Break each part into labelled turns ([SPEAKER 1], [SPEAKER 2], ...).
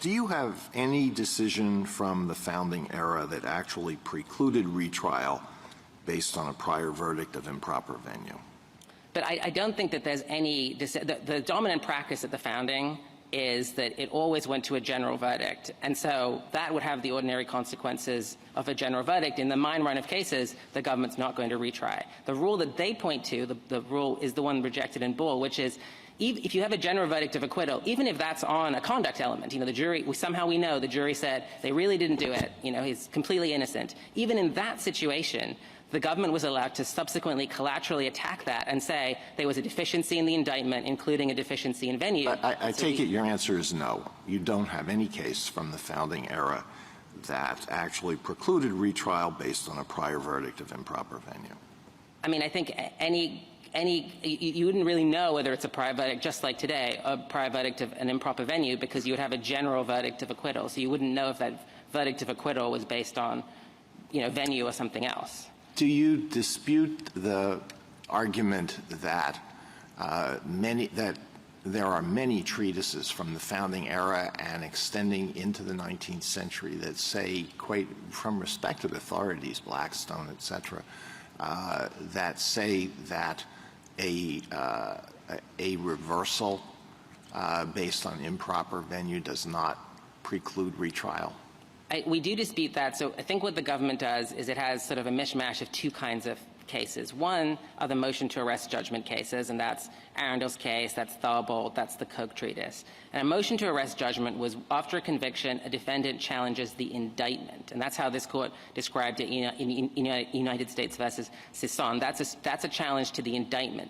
[SPEAKER 1] do you have any decision from the founding era that actually precluded retrial based on a prior verdict of improper venue?
[SPEAKER 2] But I don't think that there's any the dominant practice at the founding is that it always went to a general verdict. And so that would have the ordinary consequences of a general verdict. In the mine run of cases, the government's not going to retry. The rule that they point to, the rule is the one rejected in Bull, which is if you have a general verdict of acquittal, even if that's on a conduct element, the jury, somehow we know the jury said they really didn't do it, he's completely innocent. Even in that situation, the government was allowed to subsequently collaterally attack that and say there was a deficiency in the indictment, including a deficiency in venue.
[SPEAKER 1] I take it your answer is no. You don't have any case from the founding era that actually precluded retrial based on a prior verdict of improper venue.
[SPEAKER 2] I mean, I think you wouldn't really know whether it's a prior verdict, just like today, a prior verdict of an improper venue, because you would have a general verdict of acquittal. So you wouldn't know if that verdict of acquittal was based on, venue or something else.
[SPEAKER 1] Do you dispute the argument that there are many treatises from the founding era and extending into the 19th century that say, quite from respected authorities, Blackstone, et cetera, that say that a reversal based on improper venue does not preclude retrial?
[SPEAKER 2] We do dispute that. So I think what the government does is it has sort of a mishmash of two kinds of cases. One are the motion to arrest judgment cases, and that's Arundel's case, that's Thalbold, that's the Koch treatise. And a motion to arrest judgment was after a conviction, a defendant challenges the indictment. And that's how this court described it in United States versus Sisson. That's a challenge to the indictment,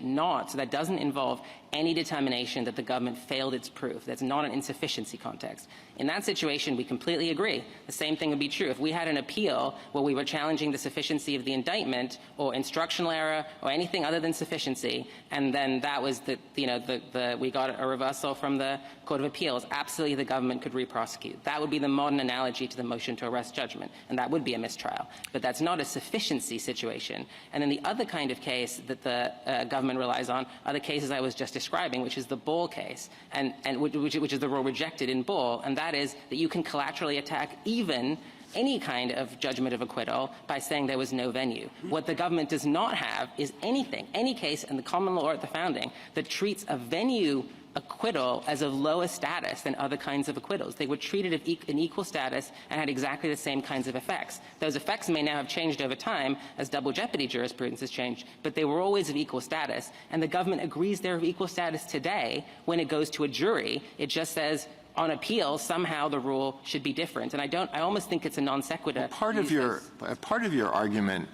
[SPEAKER 2] so that doesn't involve any determination that the government failed its proof. That's not an insufficiency context. In that situation, we completely agree. The same thing would be true if we had an appeal where we were challenging the sufficiency of the indictment or instructional error or anything other than sufficiency, and then that was we got a reversal from the Court of Appeals. Absolutely, the government could re-prosecute. That would be the modern analogy to the motion to arrest judgment, and that would be a mistrial. But that's not a sufficiency situation. And then the other kind of case that the government relies on are the cases I was just describing, which is the Bull case, and which is the rule rejected in Bull, and that is that you can collaterally attack even any kind of judgment of acquittal by saying there was no venue. What the government does not have is any case in the common law at the founding that treats a venue acquittal as of lower status than other kinds of acquittals. They were treated in equal status and had exactly the same kinds of effects. Those effects may now have changed over time as double jeopardy jurisprudence has changed, but they were always of equal status, and the government agrees they're of equal status today. When it goes to a jury, it just says on appeal somehow the rule should be different. And I almost think it's a non sequitur.
[SPEAKER 1] Well, part of your argument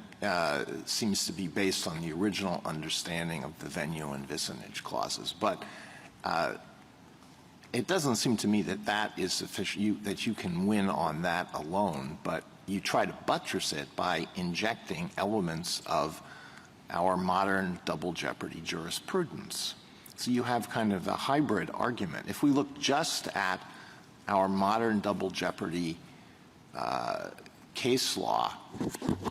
[SPEAKER 1] seems to be based on the original understanding of the venue and vicinage clauses, but it doesn't seem to me that is sufficient, that you can win on that alone, but you try to buttress it by injecting elements of our modern double jeopardy jurisprudence. So you have kind of a hybrid argument. If we look just at our modern double jeopardy case law,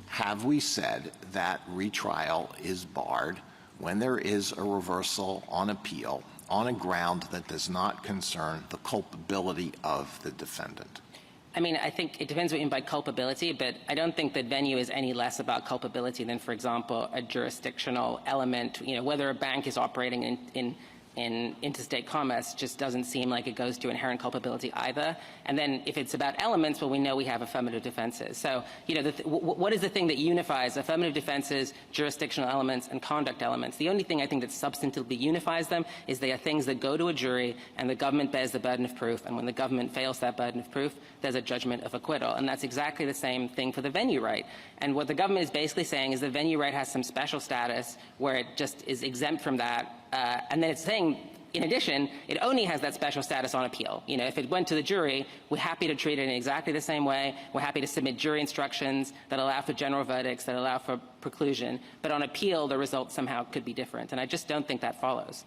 [SPEAKER 1] have we said that retrial is barred when there is a reversal on appeal on a ground that does not concern the culpability of the defendant?
[SPEAKER 2] I mean, I think it depends what you mean by culpability, but I don't think that venue is any less about culpability than, for example, a jurisdictional element. Whether a bank is operating in interstate commerce just doesn't seem like it goes to inherent culpability either. And then if it's about elements, well, we know we have affirmative defenses. So, what is the thing that unifies affirmative defenses, jurisdictional elements, and conduct elements? The only thing I think that substantively unifies them is they are things that go to a jury and the government bears the burden of proof. And when the government fails that burden of proof, there's a judgment of acquittal. And that's exactly the same thing for the venue right. And what the government is basically saying is the venue right has some special status where it just is exempt from that. And then it's saying, in addition, it only has that special status on appeal. If it went to the jury, we're happy to treat it in exactly the same way. We're happy to submit jury instructions that allow for general verdicts, that allow for preclusion. But on appeal, the results somehow could be different. And I just don't think that follows.